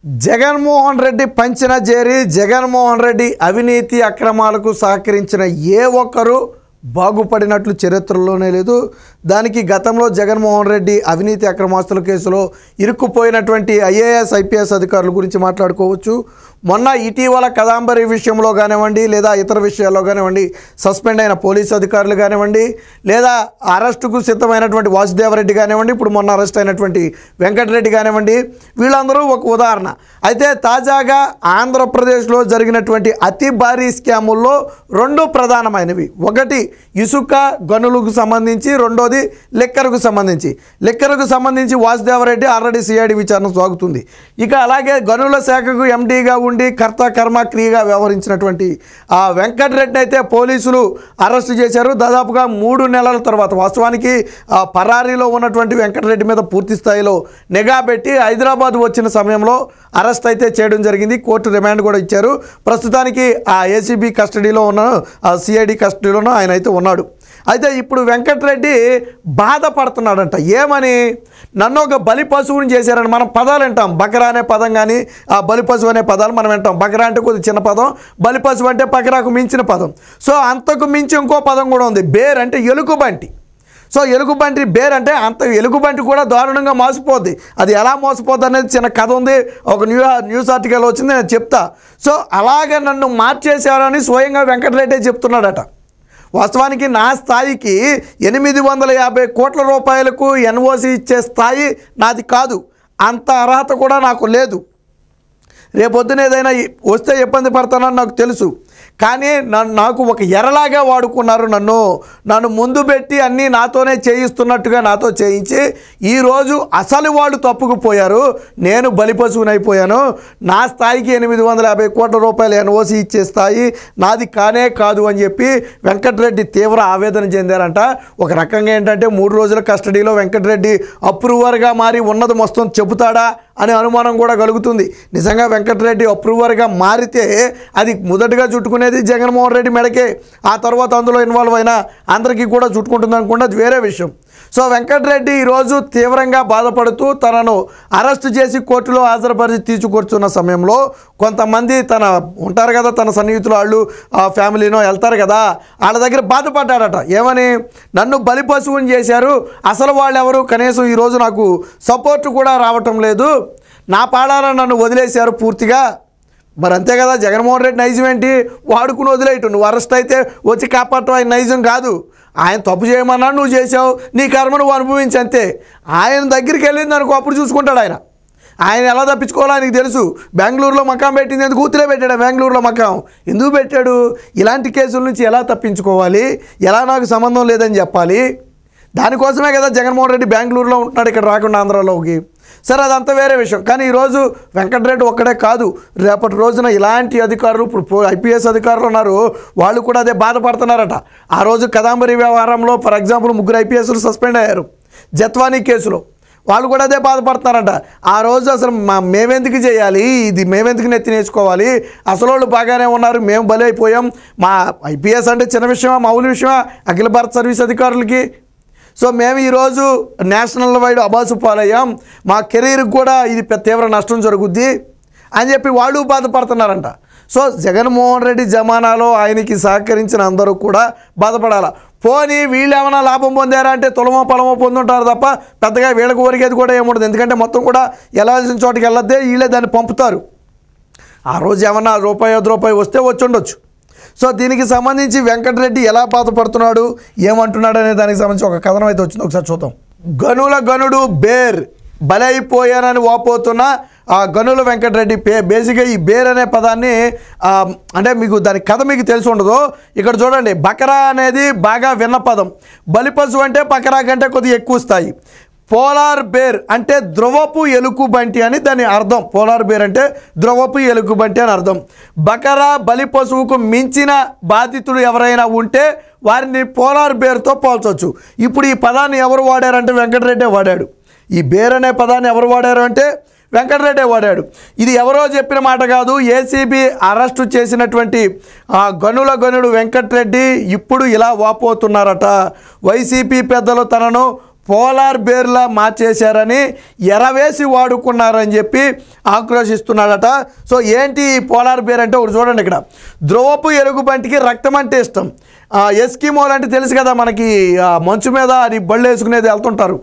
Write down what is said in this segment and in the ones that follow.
జగన్మోహన్ రెడ్డి పంచిన జేరి జగన్మోహన్ రెడ్డి అవినీతి అక్రమాలకు సహకరించిన ఏ ఒక్కరు బాగుపడినట్లు చరిత్రలోనే లేదు. దానికి గతంలో జగన్మోహన్ రెడ్డి అవినీతి అక్రమాస్తుల కేసులో ఇరుక్కుపోయినటువంటి ఐఏఎస్ ఐపీఎస్ అధికారుల గురించి మాట్లాడుకోవచ్చు. మొన్న ఇటీవల కదాంబరి విషయంలో కానివ్వండి, లేదా ఇతర విషయాల్లో కానివ్వండి సస్పెండ్ అయిన పోలీసు అధికారులు కానివ్వండి, లేదా అరెస్టుకు సిద్ధమైనటువంటి వాసుదేవరెడ్డి కానివ్వండి, ఇప్పుడు మొన్న అరెస్ట్ అయినటువంటి వెంకటరెడ్డి కానివ్వండి, వీళ్ళందరూ ఒక ఉదాహరణ. అయితే తాజాగా ఆంధ్రప్రదేశ్లో జరిగినటువంటి అతి భారీ స్కాముల్లో రెండు ప్రధానమైనవి. ఒకటి ఇసుక గనులకు సంబంధించి, రెండోది లిక్కర్కు సంబంధించి. లిక్కర్కు సంబంధించి వాసుదేవరెడ్డి ఆల్రెడీ సిఐడి విచారణ సాగుతుంది. ఇక అలాగే గనుల శాఖకు ఎండీగా ఉండి కర్త కర్మ క్రియగా వ్యవహరించినటువంటి ఆ వెంకటరెడ్డి అయితే పోలీసులు అరెస్టు చేశారు. దాదాపుగా 3 నెలల తర్వాత వాస్తవానికి పరారీలో ఉన్నటువంటి వెంకటరెడ్డి మీద పూర్తి స్థాయిలో నిఘా పెట్టి హైదరాబాద్ వచ్చిన సమయంలో అరెస్ట్ అయితే చేయడం జరిగింది. కోర్టు రిమాండ్ కూడా ఇచ్చారు. ప్రస్తుతానికి ఆ ఏసీబీ కస్టడీలో ఉన్న ఆ సిఐడి కస్టడీలోనూ ఆయన అయితే ఉన్నాడు. అయితే ఇప్పుడు వెంకటరెడ్డి బాధపడుతున్నాడంట. ఏమని? నన్ను ఒక బలి పశువుని చేశారని మనం పదాలు వింటాం. బకరా అనే పదం కానీ ఆ బలి పశువు అనే పదాలు మనం వింటాం. బకరా అంటే కొద్దిగా చిన్న పదం, బలి పశువు అంటే బకరాకు మించిన పదం. సో అంతకు మించి ఇంకో పదం కూడా ఉంది, బేర్ అంటే ఎలుగుబంటి. సో ఎలుగుబంటి బేర్ అంటే అంత ఎలుగుబంటి కూడా దారుణంగా మోసపోద్ది. అది ఎలా మోసపోద్ది అనేది చిన్న కథ ఉంది, ఒక న్యూస్ ఆర్టికల్ వచ్చింది, నేను చెప్తా. సో అలాగే నన్ను మార్చేశారని స్వయంగా వెంకటరెడ్డి చెప్తున్నాడట. వాస్తవానికి నా స్థాయికి 850 కోట్ల రూపాయలకు ఎన్ఓసి ఇచ్చే స్థాయి నాది కాదు, అంత అర్హత కూడా నాకు లేదు. రేపొద్దున ఏదైనా వస్తే ఇబ్బంది పడతానని నాకు తెలుసు. కానీ నాకు ఒక ఎరలాగా వాడుకున్నారు. నన్ను ముందు పెట్టి అన్నీ నాతోనే చేయిస్తున్నట్టుగా నాతో చేయించి ఈరోజు అసలు వాళ్ళు తప్పుకుపోయారు, నేను బలిపశువునైపోయాను. నా స్థాయికి 850 కోట్ల రూపాయలు ఎన్ఓసి ఇచ్చే స్థాయి నాది కానే కాదు అని చెప్పి వెంకటరెడ్డి తీవ్ర ఆవేదన చెందారంట. ఒక రకంగా ఏంటంటే 3 రోజుల కస్టడీలో వెంకటరెడ్డి అప్రూవర్గా మారి ఉన్నది మొత్తం చెబుతాడా అనే అనుమానం కూడా కలుగుతుంది. నిజంగా వెంకటరెడ్డి అప్రూవర్గా మారితే అది మొదటగా చుట్టుకునేది జగన్మోహన్ రెడ్డి మెడకే, ఆ తర్వాత అందులో ఇన్వాల్వ్ అయినా అందరికీ కూడా చుట్టుకుంటుంది అనుకుంటే అది వేరే విషయం. సో వెంకటరెడ్డి ఈరోజు తీవ్రంగా బాధపడుతూ తనను అరెస్ట్ చేసి కోర్టులో హాజరుపరిచి తీసుకొచ్చున్న సమయంలో కొంతమంది ఉంటారు కదా, తన సన్నిహితులు వాళ్ళు ఆ ఫ్యామిలీనో వెళ్తారు కదా, వాళ్ళ దగ్గర బాధపడ్డాడట. ఏమని? నన్ను బలి పశువుని చేశారు, అసలు వాళ్ళు ఎవరు, కనీసం ఈరోజు నాకు సపోర్ట్ కూడా రావటం లేదు, నా పాడాన నన్ను వదిలేశారు పూర్తిగా. మరి అంతే కదా, జగన్మోహన్ రెడ్డి నైజం ఏంటి? వాడుకుని వదిలేయటం. నువ్వు అరెస్ట్ అయితే వచ్చి కాపాడటం ఆయన నైజం కాదు. ఆయన తప్పు చేయమన్నా నువ్వు చేసావు, నీ కర్మ నువ్వు అనుభవించి అంతే. ఆయన దగ్గరికి వెళ్ళింది అనుకో, అప్పుడు చూసుకుంటాడు ఆయన ఎలా తప్పించుకోవాలో ఆయనకు తెలుసు. బెంగళూరులో మకాం పెట్టింది ఎందుకు? కూతురే పెట్టాడు బెంగళూరులో మకాం. ఎందుకు పెట్టాడు? ఇలాంటి కేసుల నుంచి ఎలా తప్పించుకోవాలి, ఎలా నాకు సంబంధం లేదని చెప్పాలి. దానికోసమే కదా జగన్మోహన్ రెడ్డి బెంగళూరులో ఉంటున్నాడు, ఇక్కడ రాకుండా ఆంధ్రాలోకి. సరే, అదంతా వేరే విషయం. కానీ ఈరోజు వెంకటరెడ్డి ఒక్కడే కాదు, రేపటి రోజున ఇలాంటి అధికారులు, ఇప్పుడు ఐపీఎస్ అధికారులు ఉన్నారు, వాళ్ళు కూడా అదే బాధపడుతున్నారట. ఆ రోజు కదాంబరి వ్యవహారంలో ఫర్ ఎగ్జాంపుల్ 3 ఐపీఎస్లు సస్పెండ్ అయ్యారు జత్వానీ కేసులో. వాళ్ళు కూడా అదే బాధపడుతున్నారంట. ఆ రోజు అసలు మేమెందుకు చేయాలి ఇది, మేమెందుకు నెత్తి నేర్చుకోవాలి, అసలు వాళ్ళు బాగానే ఉన్నారు, మేము బలైపోయాం. మా ఐపీఎస్ అంటే చిన్న విషయమా, మామూలు విషయమా అఖిల భారత సర్వీస్ అధికారులకి? సో మేము ఈరోజు నేషనల్ వైడ్ అబాసు పాలయ్యాం, మా కెరీర్కి కూడా ఇది తీవ్ర నష్టం జరుగుద్ది అని చెప్పి వాళ్ళు బాధపడుతున్నారంట. సో జగన్మోహన్ రెడ్డి జమానాలో ఆయనకి సహకరించిన అందరూ కూడా బాధపడాలి. పోనీ వీళ్ళు ఏమైనా లాభం పొందారా అంటే తులమో పొలమో పొందుంటారు తప్ప పెద్దగా వీళ్ళకి ఒరిగేది కూడా ఏముండదు. ఎందుకంటే మొత్తం కూడా వెళ్ళాల్సిన చోటుకి వెళ్ళద్దే, వీళ్ళే దాన్ని పంపుతారు. ఆ రోజు ఏమన్నా రూపాయి వస్తే వచ్చి ఉండొచ్చు. సో దీనికి సంబంధించి వెంకటరెడ్డి ఎలా బాధపడుతున్నాడు, ఏమంటున్నాడు అనే దానికి సంబంధించి ఒక కథనం అయితే వచ్చింది, ఒకసారి చూద్దాం. గనుల గనుడు బేర్ బలైపోయానని వాపోతున్న ఆ గనుల వెంకటరెడ్డి బేసిక్గా ఈ బేర్ అనే పదాన్ని అంటే మీకు దాని కథ మీకు తెలిసి ఉండదు. ఇక్కడ చూడండి, బకరా అనేది బాగా విన్న పదం, బలిపశువు అంటే బకరా కంటే కొద్దిగా ఎక్కువ స్థాయి. పోలార్ బేర్ అంటే ధ్రువపు ఎలుగుబంటి అని దాని అర్థం. పోలార్ బేర్ అంటే ధ్రువపు ఎలుగుబంటి అని అర్థం. బకరా బలి పశువుకు మించిన బాధితుడు ఎవరైనా ఉంటే వారిని పోలార్ బేర్తో పోల్చవచ్చు. ఇప్పుడు ఈ పదాన్ని ఎవరు వాడారంటే వెంకటరెడ్డే వాడాడు. ఈ బేర్ అనే పదాన్ని ఎవరు వాడారు అంటే వెంకటరెడ్డే వాడాడు. ఇది ఎవరో చెప్పిన మాట కాదు. ఏసీబీ అరెస్టు చేసినటువంటి గనుడు వెంకటరెడ్డి ఇప్పుడు ఇలా వాపోతున్నారట. వైసీపీ పెద్దలు తనను పోలార్ బేర్లా మార్చేశారని ఎరవేసి వాడుకున్నారని చెప్పి ఆక్రోశిస్తున్నాడట. సో ఏంటి ఈ పోలార్ బేర్ అంటే ఒకటి చూడండి, ఇక్కడ ధ్రువపు ఎలుగుబంటికి రక్తం అంటే ఇష్టం. ఎస్కిమోలు అంటే తెలుసు కదా మనకి, మంచు మీద అది బళ్ళు వేసుకునేది వెళ్తుంటారు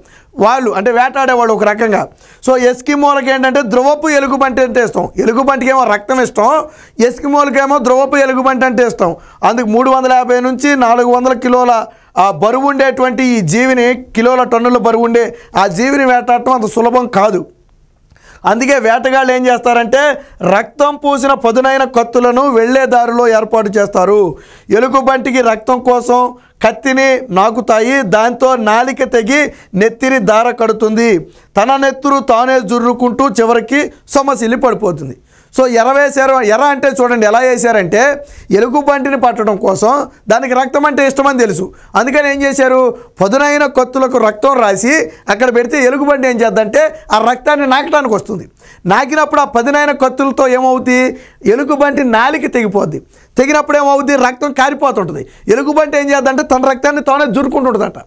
వాళ్ళు, అంటే వేటాడేవాళ్ళు ఒక రకంగా. సో ఎస్కిమోలకి ఏంటంటే ధ్రువపు ఎలుగుబంటి అంటే ఇష్టం. ఎలుగుబంటికి ఏమో రక్తం ఇష్టం, ఎస్కిమోలకేమో ధ్రువపు ఎలుగుబంటి అంటే ఇష్టం. అందుకు 350 నుంచి 400 కిలోల బరువు ఉండేటువంటి ఈ జీవిని, కిలోల టన్నుల బరువు ఉండే ఆ జీవిని వేటాడటం అంత సులభం కాదు. అందుకే వేటగాళ్ళు ఏం చేస్తారంటే రక్తం పూసిన పదునైన కత్తులను వెళ్ళే దారిలో ఏర్పాటు చేస్తారు. ఎలుగుబంటికి రక్తం కోసం కత్తిని నాకుతాయి, దాంతో నాలిక తెగి నెత్తిని దార కడుతుంది, తన నెత్తురు తానే జుర్రుకుంటూ చివరికి సొమ్మసిల్లి పడిపోతుంది. సో వేశారు. ఎర అంటే చూడండి ఎలా వేశారంటే ఎలుగుబంటిని పట్టడం కోసం, దానికి రక్తం అంటే ఇష్టమని తెలుసు, అందుకని ఏం చేశారు, పదునైన కత్తులకు రక్తం రాసి అక్కడ పెడితే ఎలుగుబంటి ఏం చేద్దంటే ఆ రక్తాన్ని నాకడానికి వస్తుంది. నాకినప్పుడు ఆ పదునైన కత్తులతో ఏమవుతుంది, ఎలుగుబంటి నాలిక తెగిపోద్ది. తెగినప్పుడు ఏమవుద్ది, రక్తం కారిపోతుంటుంది. ఎలుగుబంటి ఏం చేద్దంటే తన రక్తాన్ని తానే జురుకుంటుంటుందట.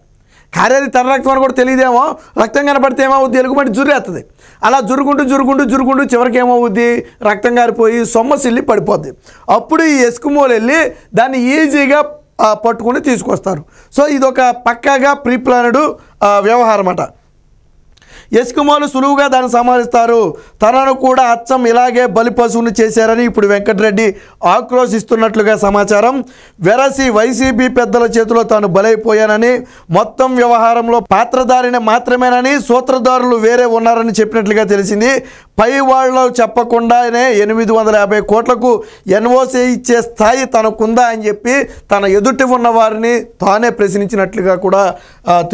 కారేది తన రక్తం అని కూడా తెలియదేమో, రక్తం కనపడితే ఏమవుద్ది, ఎలుగుబంటి జుర్రేస్తుంది. అలా జురుకుంటూ చివరికి ఏమవుద్ది, రక్తం కారిపోయి సొమ్మసిల్లి పడిపోద్ది. అప్పుడు ఈ ఎస్కిమోలు వెళ్ళి దాన్ని ఈజీగా పట్టుకుని తీసుకొస్తారు. సో ఇదొక పక్కాగా ప్రీప్లానెడ్ వ్యవహారం అట. ఎస్కిమోలు సులువుగా దాన్ని సంహరిస్తారు. తనను కూడా అచ్చం ఇలాగే బలి పశువుని చేశారని ఇప్పుడు వెంకటరెడ్డి ఆక్రోశిస్తున్నట్లుగా సమాచారం. వెరసి వైసీపీ పెద్దల చేతిలో తాను బలైపోయానని, మొత్తం వ్యవహారంలో పాత్రధారిని మాత్రమేనని, సూత్రధారులు వేరే ఉన్నారని చెప్పినట్లుగా తెలిసింది. పై వాళ్ళు చెప్పకుండానే 850 కోట్లకు ఎన్ఓసి ఇచ్చే స్థాయి తనకుందా అని చెప్పి తన ఎదుటి ఉన్న వారిని తానే ప్రశ్నించినట్లుగా కూడా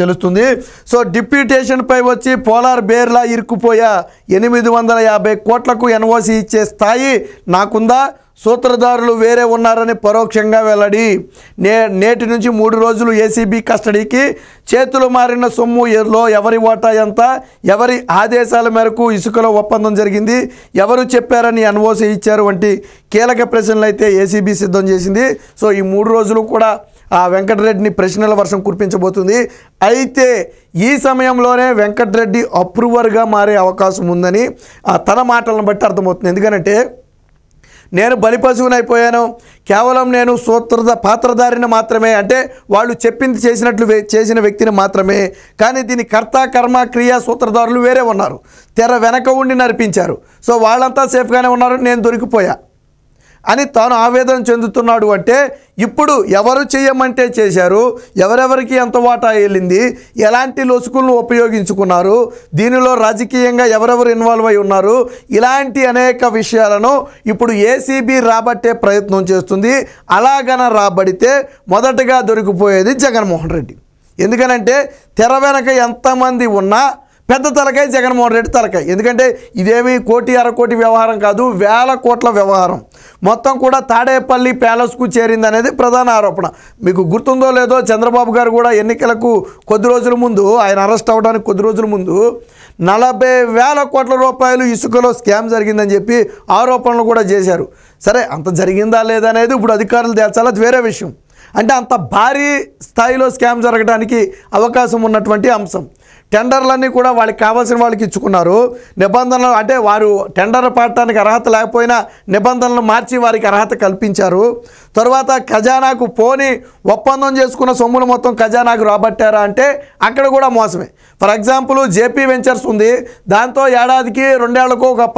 తెలుస్తుంది. సో డిప్యూటేషన్పై వచ్చి పోలార్ బేర్లా ఇరుక్కుపోయా, 850 కోట్లకు ఎన్ఓసి ఇచ్చే స్థాయి నాకుందా, సూత్రధారులు వేరే ఉన్నారని పరోక్షంగా వెల్లడి. నేటి నుంచి 3 రోజులు ఏసీబీ కస్టడీకి. చేతులు మారిన సొమ్ములో ఎవరి వాటా ఎంత, ఎవరి ఆదేశాల మేరకు ఇసుకలో ఒప్పందం జరిగింది, ఎవరు చెప్పారని ఎన్ఓసి ఇచ్చారు వంటి కీలక ప్రశ్నలు అయితే ఏసీబీ సిద్ధం చేసింది. సో ఈ 3 రోజులు కూడా వెంకటరెడ్డిని ప్రశ్నల వర్షం కురిపించబోతుంది. అయితే ఈ సమయంలోనే వెంకటరెడ్డి అప్రూవర్గా మారే అవకాశం ఉందని తన మాటలను బట్టి అర్థమవుతుంది. ఎందుకంటే నేను బలిపశువుని అయిపోయాను, కేవలం నేను పాత్రధారిని మాత్రమే, అంటే వాళ్ళు చెప్పింది చేసిన వ్యక్తిని మాత్రమే, కానీ దీని కర్త కర్మ క్రియా సూత్రధారులు వేరే ఉన్నారు, తెర వెనక ఉండి నడిపించారు. సో వాళ్ళంతా సేఫ్గానే ఉన్నారు, నేను దొరికిపోయా అని తాను ఆవేదన చెందుతున్నాడు. అంటే ఇప్పుడు ఎవరు చేయమంటే చేశారు, ఎవరెవరికి ఎంత వాటా వెళ్ళింది, ఎలాంటి లొసుకులను ఉపయోగించుకున్నారు, దీనిలో రాజకీయంగా ఎవరెవరు ఇన్వాల్వ్ అయి ఉన్నారు, ఇలాంటి అనేక విషయాలను ఇప్పుడు ఏసీబీ రాబట్టే ప్రయత్నం చేస్తుంది. అలాగన రాబడితే మొదటగా దొరికిపోయేది జగన్మోహన్ రెడ్డి. ఎందుకనంటే తెర వెనక ఎంతమంది ఉన్నా పెద్ద తలకాయ జగన్మోహన్ రెడ్డి తలకాయ. ఎందుకంటే ఇదేమి 1 కోటి 1/2 కోటి వ్యవహారం కాదు, వేల కోట్ల వ్యవహారం. మొత్తం కూడా తాడేపల్లి ప్యాలెస్కు చేరింది అనేది ప్రధాన ఆరోపణ. మీకు గుర్తుందో లేదో, చంద్రబాబు గారు కూడా ఎన్నికలకు కొద్ది రోజుల ముందు, ఆయన అరెస్ట్ అవ్వడానికి కొద్ది రోజుల ముందు 40,000 కోట్ల రూపాయలు ఇసుకలో స్కామ్ జరిగిందని చెప్పి ఆరోపణలు కూడా చేశారు. సరే, అంత జరిగిందా లేదా అనేది ఇప్పుడు అధికారులు తేల్చాలి, అది వేరే విషయం. అంటే అంత భారీ స్థాయిలో స్కామ్ జరగడానికి అవకాశం ఉన్నటువంటి అంశం. టెండర్లన్నీ కూడా వాళ్ళకి కావాల్సిన వాళ్ళకి ఇచ్చుకున్నారు. నిబంధనలు అంటే వారు టెండర్ పడటానికి అర్హత లేకపోయినా నిబంధనలు మార్చి వారికి అర్హత కల్పించారు. తర్వాత ఖజానాకు పోని ఒప్పందం చేసుకున్న సొమ్ములు మొత్తం ఖజానాకు రాబట్టారా అంటే అక్కడ కూడా మోసమే. ఫర్ ఎగ్జాంపుల్ జేపీ వెంచర్స్ ఉంది, దాంతో ఏడాదికి 2 ఏళ్లకు ఒక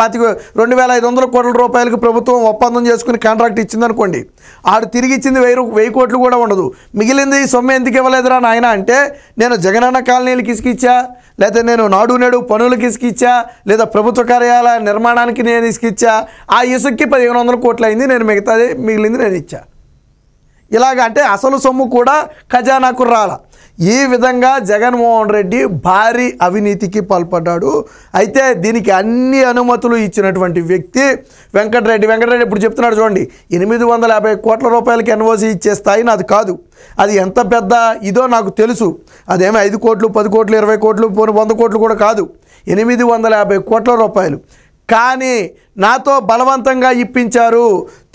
2,500 కోట్ల రూపాయలకు ప్రభుత్వం ఒప్పందం చేసుకుని కాంట్రాక్ట్ ఇచ్చిందనుకోండి, ఆడు తిరిగి ఇచ్చింది 1000 కోట్లు కూడా ఉండదు. మిగిలింది ఈ సొమ్ము ఎందుకు ఇవ్వలేదురా నాయన అంటే, నేను జగనన్న కాలనీలకు ఇసుకిచ్చా, లేదా నేను నాడు నేడు పనులకి ఇసుకిచ్చా, లేదా ప్రభుత్వ కార్యాలయ నిర్మాణానికి నేను ఇసుకిచ్చా, ఆ ఇసుక్కి 1500 కోట్లు అయింది, నేను మిగిలింది నేను ఇచ్చా. ఇలాగ అంటే అసలు సొమ్ము కూడా ఖజానాకు రాల. ఈ విధంగా జగన్మోహన్ రెడ్డి భారీ అవినీతికి పాల్పడ్డాడు. అయితే దీనికి అన్ని అనుమతులు ఇచ్చినటువంటి వ్యక్తి వెంకటరెడ్డి. ఇప్పుడు చెప్తున్నాడు చూడండి, 850 కోట్ల రూపాయలకి ఎన్ఓసి ఇచ్చే స్థాయి నాది కాదు. అది ఎంత పెద్ద ఇదో నాకు తెలుసు. అదేమో 5 కోట్లు 10 కోట్లు 20 కోట్లు 100 కోట్లు కూడా కాదు, 850 కోట్ల రూపాయలు. కానీ నాతో బలవంతంగా ఇప్పించారు.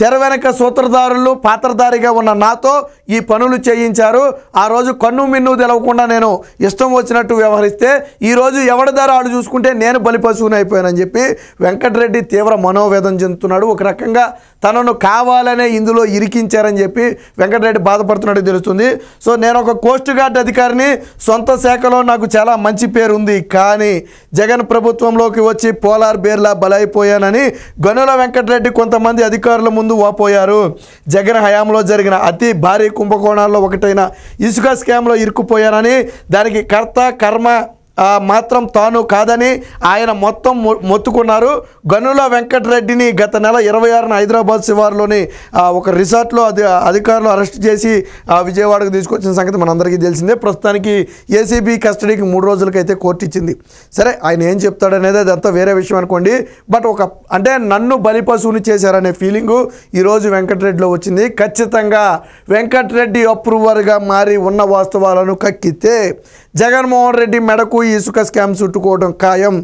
తెర వెనక సూత్రధారులు పాత్రధారిగా ఉన్న నాతో ఈ పనులు చేయించారు. ఆ రోజు కన్ను మిన్ను తెలవకుండా నేను ఇష్టం వచ్చినట్టు వ్యవహరిస్తే ఈరోజు ఎవరి ధర ఆడు చూసుకుంటే నేను బలిపశువుని అయిపోయానని చెప్పి వెంకటరెడ్డి తీవ్ర మనోవేదన చెందుతున్నాడు. ఒక రకంగా తనను కావాలనే ఇందులో ఇరికించారని చెప్పి వెంకటరెడ్డి బాధపడుతున్నట్టు తెలుస్తుంది. సో నేను ఒక కోస్ట్ గార్డ్ అధికారిని, సొంత శాఖలో నాకు చాలా మంచి పేరు ఉంది, కానీ జగన్ ప్రభుత్వంలోకి వచ్చి పోలార్ బేర్లా బలైపోయానని గనుల వెంకటరెడ్డి కొంతమంది అధికారుల ముందు వాపోయారు. జగన్ హయాంలో జరిగిన అతి భారీ కుంభకోణాల్లో ఒకటైన ఇసుక స్కామ్లో ఇరుక్కుపోయానని, దానికి కర్త కర్మ మాత్రం తాను కాదని ఆయన మొత్తం మొత్తుకున్నారు. గనుల వెంకటరెడ్డిని గత నెల 26న హైదరాబాద్ శివారులోని ఒక రిసార్ట్లో అధికారులు అరెస్ట్ చేసి విజయవాడకు తీసుకొచ్చిన సంగతి మనందరికీ తెలిసిందే. ప్రస్తుతానికి ఏసీబీ కస్టడీకి 3 రోజులకైతే కోర్టు ఇచ్చింది. సరే, ఆయన ఏం చెప్తాడనేది అదంతా వేరే విషయం అనుకోండి. బట్ అంటే నన్ను బలిపశువుని చేశారనే ఫీలింగు ఈరోజు వెంకటరెడ్డిలో వచ్చింది. ఖచ్చితంగా వెంకటరెడ్డి అప్రూవర్గా మారి ఉన్న వాస్తవాలను కక్కితే జగన్మోహన్ రెడ్డి మెడకు ఇసుక స్కామ్ చుట్టుకోవడం ఖాయం.